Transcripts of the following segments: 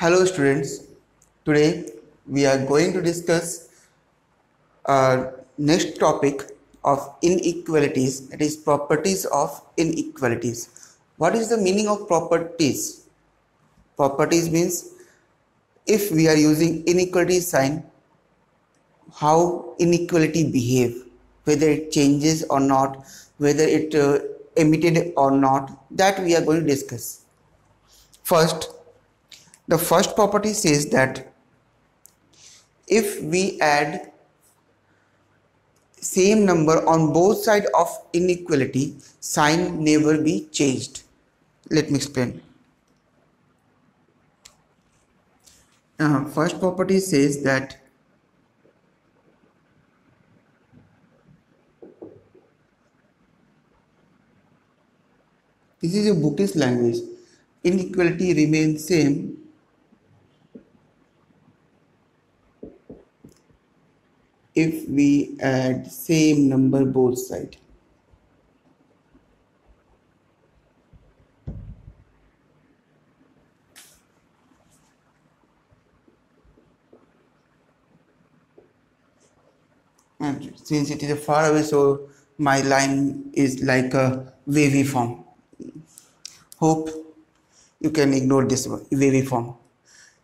Hello students, today we are going to discuss our next topic of inequalities, that is properties of inequalities. What is the meaning of properties? Properties means if we are using inequality sign, how inequality behave, whether it changes or not, whether it emitted or not, that we are going to discuss. First, the first property says that if we add same number on both sides of inequality, sign never be changed. Let me explain. First property says that this is a bookish language. Inequality remains same if we add same number both sides. And since it is far away, so my line is like a wavy form. Hope you can ignore this wavy form.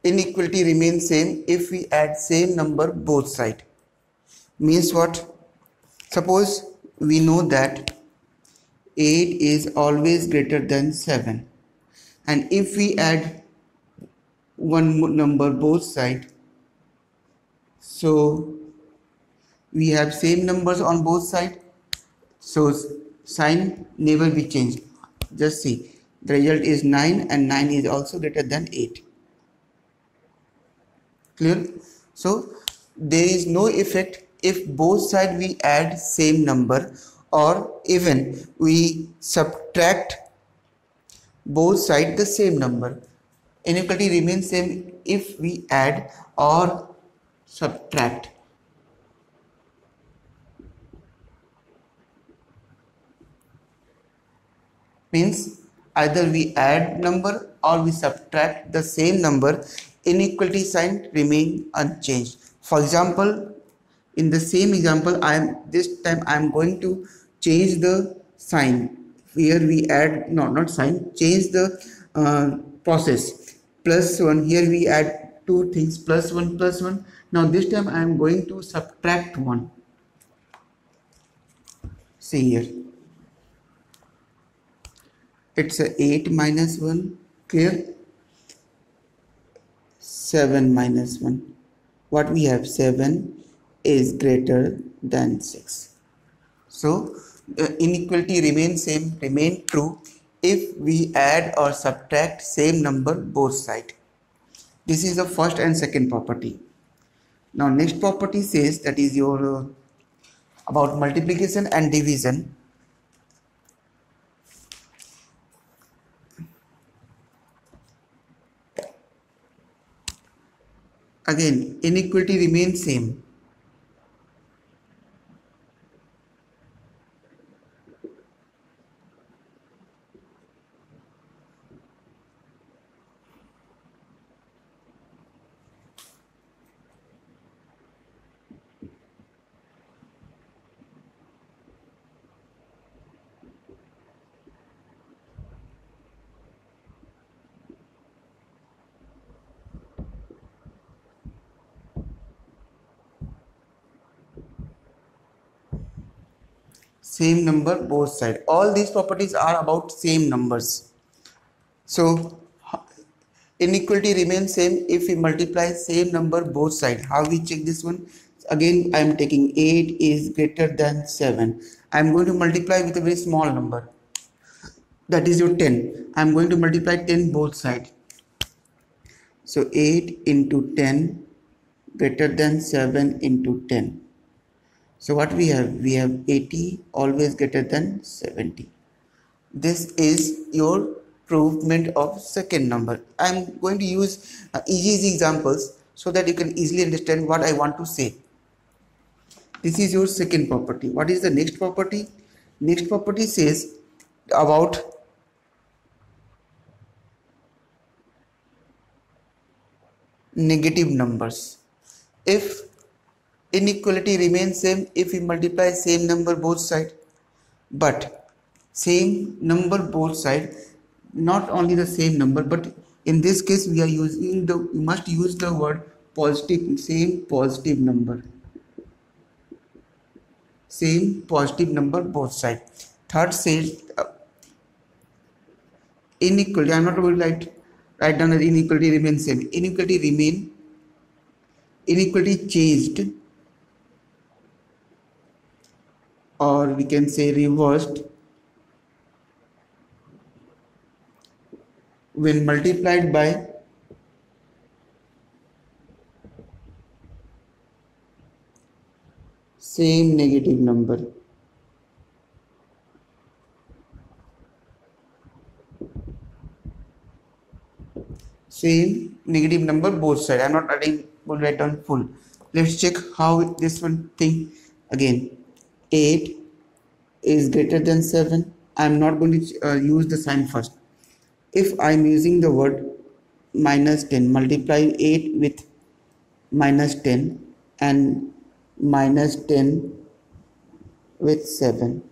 Inequality remains same if we add same number both sides. Means what? Suppose we know that 8 is always greater than 7, and if we add one number both sides, so we have same numbers on both sides, so sign never be changed. Just see, the result is 9 and 9 is also greater than 8. Clear? So there is no effect if both sides we add same number, or even we subtract both sides the same number. Inequality remains same if we add or subtract. Means either we add number or we subtract the same number, inequality sign remain unchanged. For example, in the same example, this time I am going to change the sign. Here we add not sign, change the process. Plus 1, here we add two things, plus 1 plus 1. Now this time I am going to subtract 1. See here, it's a 8 minus 1, clear? 7 minus 1. What we have? 7 is greater than 6. So the inequality remains same, remain true if we add or subtract same number both sides. This is the first and second property. Now next property says, that is your about multiplication and division. Again, inequality remains same. Same number both sides. All these properties are about same numbers. So inequality remains same if we multiply same number both sides. How we check this one? Again, I am taking 8 is greater than 7. I am going to multiply with a very small number. That is your 10. I am going to multiply 10 both sides. So 8 into 10 greater than 7 into 10. So what we have? We have 80 always greater than 70. This is your provement of second number. I am going to use easy examples so that you can easily understand what I want to say. This is your second property. What is the next property? Next property says about negative numbers. If inequality remains same if we multiply same number both side, but same number both side, not only the same number, but in this case we are using we must use the word positive, same positive number, same positive number both side. Third says inequality, I'm not going to write down that inequality remains same. Inequality changed, or we can say reversed, when multiplied by same negative number. Same negative number both side. I'm not writing, will write down full. Let's check how this one thing again. 8 is greater than 7. I'm not going to use the sign first. If I'm using the word minus 10, multiply 8 with minus 10 and minus 10 with 7.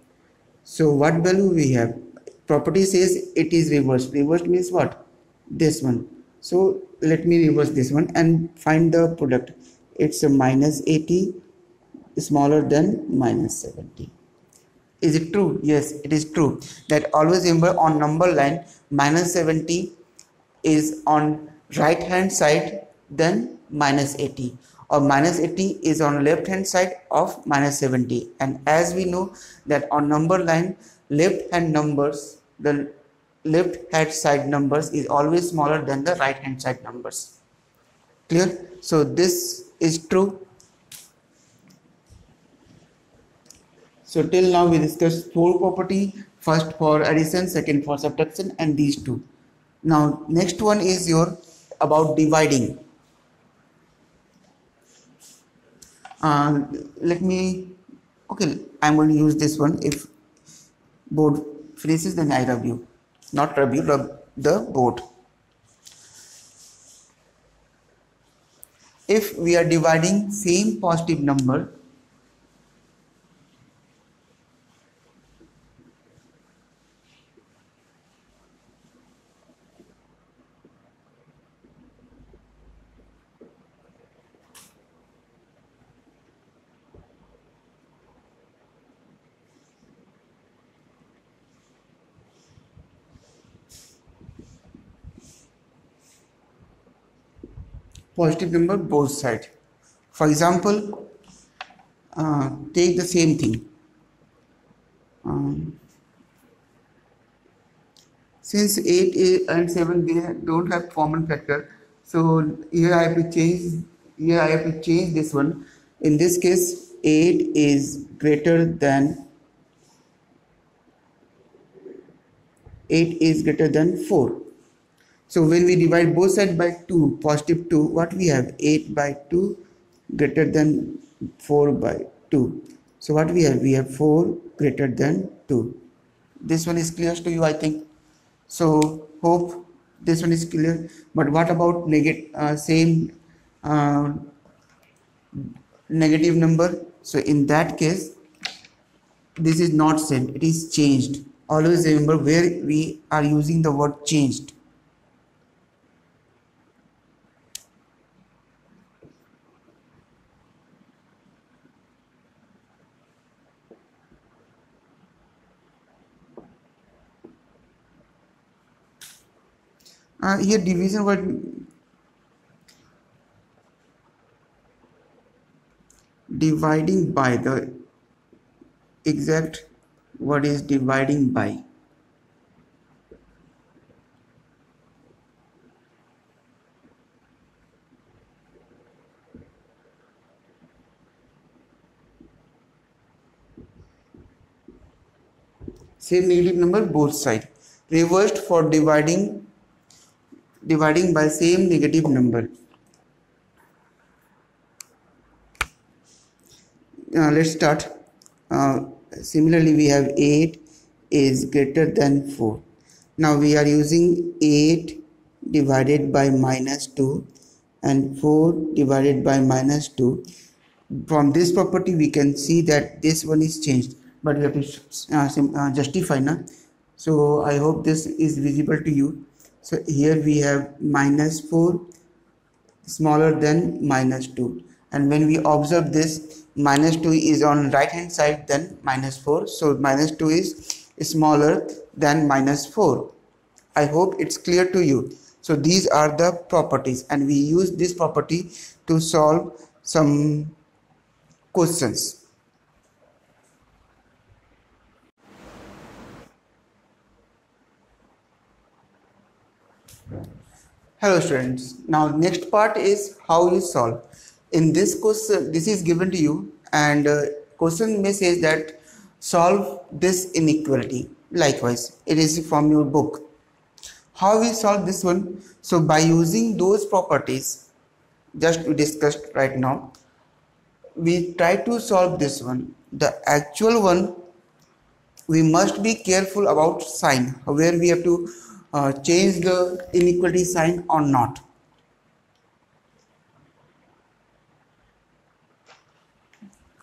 So what value we have? Property says it is reversed. Reversed means what? This one. So let me reverse this one and find the product. It's a minus 80 smaller than minus 70. Is it true? Yes, it is true. That always remember on number line minus 70 is on right hand side than minus 80, or minus 80 is on left hand side of minus 70. And as we know that on number line left hand numbers, the left hand side numbers is always smaller than the right hand side numbers. Clear? So this is true. So till now we discussed 4 property, first for addition, second for subtraction, and these 2. Now next one is your about dividing. Let me, okay, I'm going to use this one. If board finishes then I rub you, not rub you, rub the board. If we are dividing same positive number, positive number both sides. For example, take the same thing. Since 8 and 7 they don't have common factor, so here I have to change. Here I have to change this one. In this case, 8 is greater than 4. So when we divide both sides by 2, positive 2, what we have? 8 by 2 greater than 4 by 2. So what we have? We have 4 greater than 2. This one is clear to you, I think. So hope this one is clear. But what about same negative number? So in that case, this is not same, it is changed. Always remember where we are using the word changed. Here division word, dividing by, the exact word is dividing by. Same negative number both side. Reversed for dividing by same negative number. Let's start. Similarly, we have 8 is greater than 4. Now we are using 8 divided by minus 2 and 4 divided by minus 2. From this property we can see that this one is changed, but we have to justify now. So I hope this is visible to you. So here we have minus 4 smaller than minus 2, and when we observe this, minus 2 is on right hand side than minus 4, so minus 2 is smaller than minus 4. I hope it's clear to you. So these are the properties, and we use this property to solve some questions. Hello students. Now next part is how you solve. In this question, this is given to you, and question may say that solve this inequality. Likewise, it is from your book. How we solve this one? So by using those properties just we discussed right now, we try to solve this one. The actual one, we must be careful about sign, where we have to change the inequality sign or not.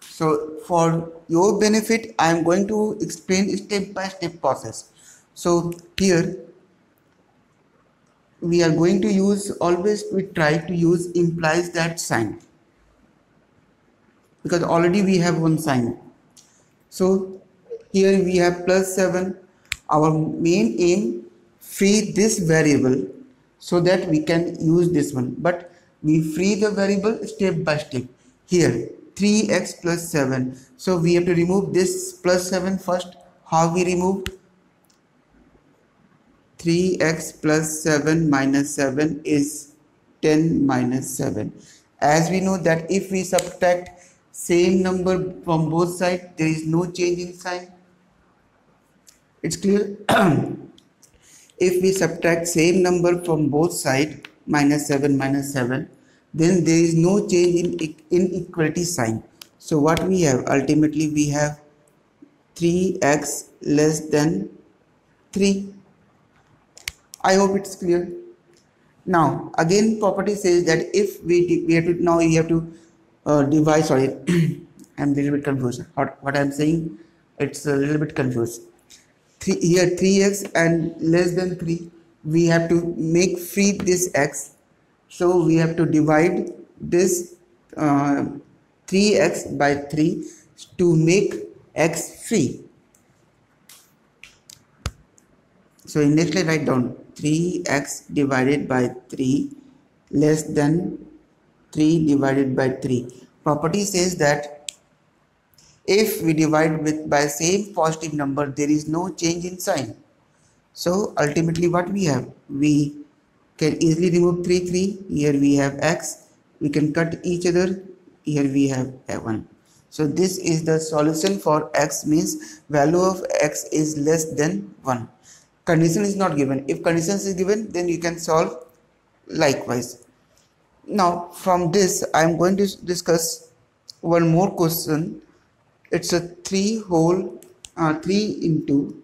So for your benefit, I am going to explain step by step process. So here we are going to use, always we try to use implies that sign, because already we have one sign. So here we have plus 7. Our main aim, free this variable so that we can use this one, but we free the variable step by step. Here 3x plus 7, so we have to remove this plus 7 first. How we remove? 3x plus 7 minus 7 is 10 minus 7. As we know that if we subtract same number from both sides, there is no change in sign. It's clear? If we subtract same number from both sides, minus 7, then there is no change in inequality sign. So what we have? Ultimately we have 3x less than 3. I hope it's clear. Now again property says that if we have to, now you have to divide, sorry, I'm a little bit confused. What I'm saying, it's a little bit confused. Here 3x and less than 3, we have to make free this x, so we have to divide this 3x by 3 to make x free. So in next line write down 3x divided by 3 less than 3 divided by 3. Property says that if we divide with by same positive number, there is no change in sign. So ultimately what we have? We can easily remove 3. Here we have x. We can cut each other. Here we have 1. So this is the solution for x, means value of x is less than 1. Condition is not given. If condition is given, then you can solve likewise. Now from this I am going to discuss one more question. It's a 3 into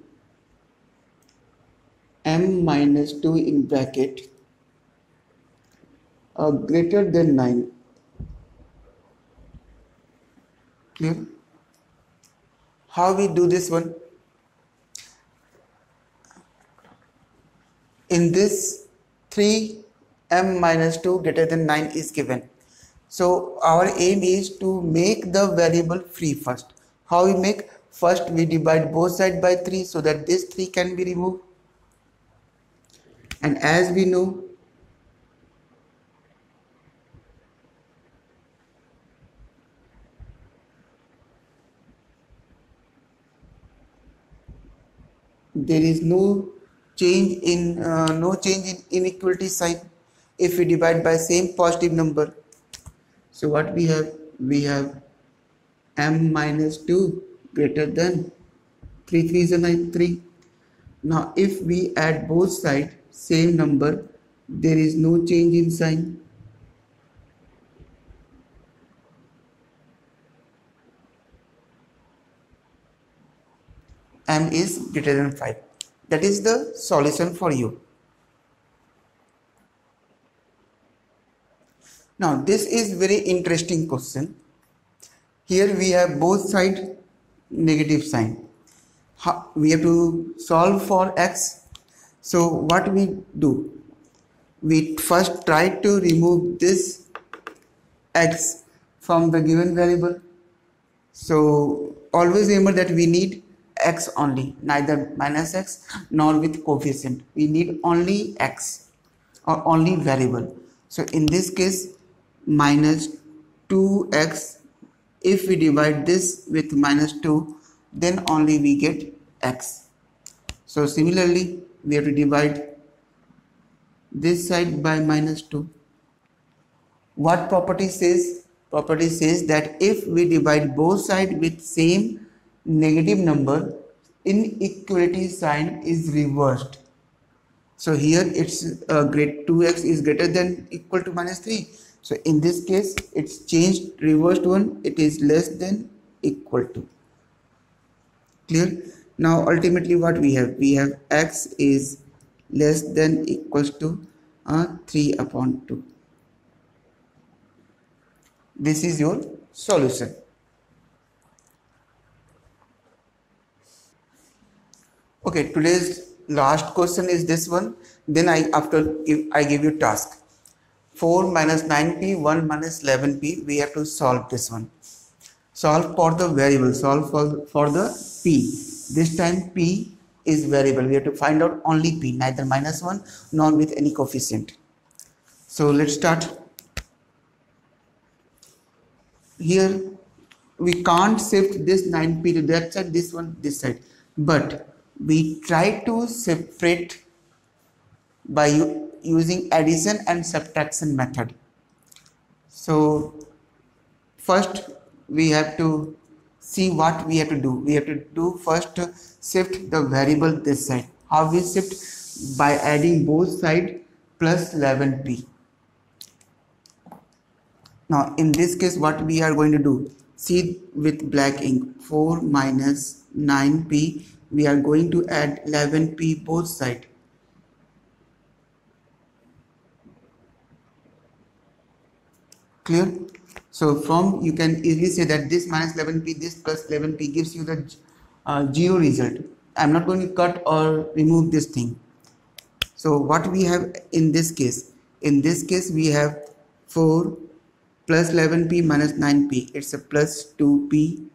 m minus 2 in bracket greater than 9. Clear? How we do this one? In this 3m minus 2 greater than 9 is given. So our aim is to make the variable free first. How we make? First we divide both sides by 3 so that this 3 can be removed. And as we know, there is no change in inequality sign if we divide by same positive number. So what we have? We have m minus 2 greater than 3 is a 9, 3. Now if we add both sides same number, there is no change in sign. M is greater than 5. That is the solution for you. Now this is very interesting question. Here we have both sides negative sign. We have to solve for x. So what we do? We first try to remove this x from the given variable. So always remember that we need x only, neither minus x nor with coefficient. We need only x or only variable. So in this case minus 2x, if we divide this with minus 2, then only we get x. So similarly we have to divide this side by minus 2. What property says? Property says that if we divide both sides with same negative number, inequality sign is reversed. So here it's 2x is greater than equal to minus 3. So in this case it's changed, reversed one, it is less than equal to. Clear? Now ultimately what we have? We have x is less than equals to 3 upon 2. This is your solution. Okay, today's last question is this one. Then I give you task. 4 minus 9p, 1 minus 11p. We have to solve this one. Solve for the variable. Solve for the p. This time p is variable. We have to find out only p, neither minus 1 nor with any coefficient. So let's start. Here we can't shift this 9p to that side, this one this side, but we try to separate by using addition and subtraction method. So first we have to see what we have to do. We have to do first shift the variable this side. How we shift? By adding both sides plus 11p. Now in this case what we are going to do, see with black ink, 4 minus 9p, we are going to add 11p both sides. Clear? So from you can easily say that this minus 11p, this plus 11p gives you the 0 result. I am not going to cut or remove this thing. So what we have in this case? In this case we have 4 plus 11p minus 9p, it's a plus 2p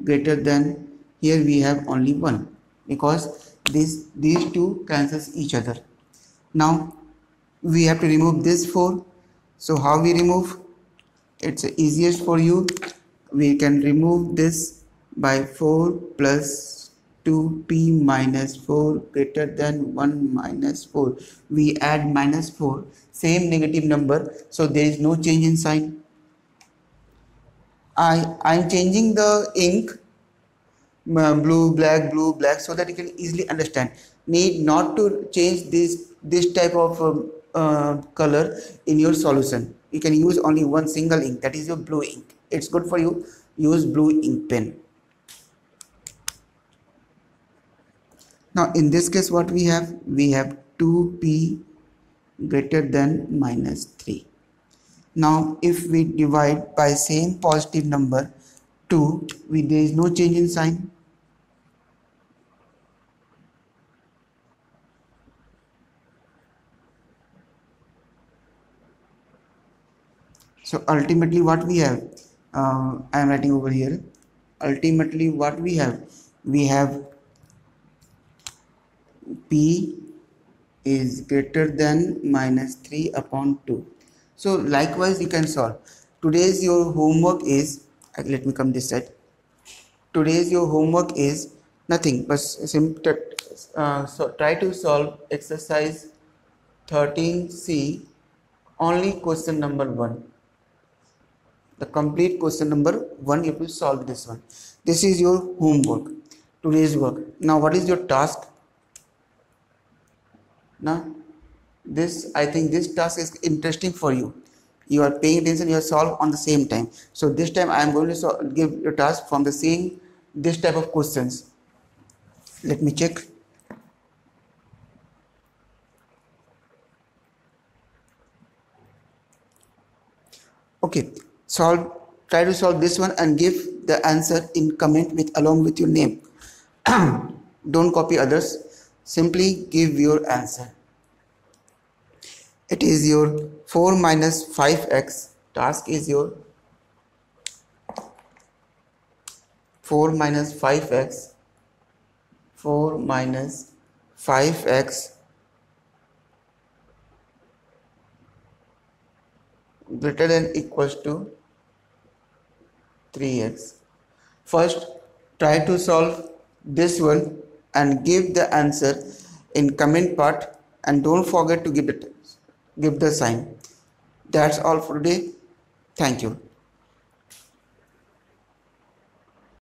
greater than, here we have only 1 because these two cancels each other. Now we have to remove this 4. So how we remove? It's easiest for you. We can remove this by 4 plus 2p minus 4 greater than 1 minus 4. We add minus 4, same negative number, so there is no change in sign. I'm changing the ink blue black so that you can easily understand. Need not to change this type of color in your solution. You can use only one single ink, that is your blue ink. It's good for you. Use blue ink pen. Now in this case what we have? We have 2p greater than minus 3. Now if we divide by same positive number 2, there is no change in sign. So ultimately what we have, I am writing over here, ultimately what we have p is greater than minus 3 upon 2. So likewise you can solve. Today's your homework is, let me come this side. Today's your homework is nothing but simple. So try to solve exercise 13C, only question number 1. The complete question number 1, you have to solve this one. This is your homework, today's work. Now what is your task? Now this, I think this task is interesting for you. You are paying attention, you are solve on the same time. So this time I am going to give your task from the same this type of questions. Let me check. Okay, try to solve this one and give the answer in comment with along with your name. Don't copy others, simply give your answer. It is your 4 minus 5x. Task is your 4 minus 5x. 4 minus 5x greater than equals to 3x. First, try to solve this one and give the answer in comment part, and don't forget to give the sign. That's all for today. Thank you.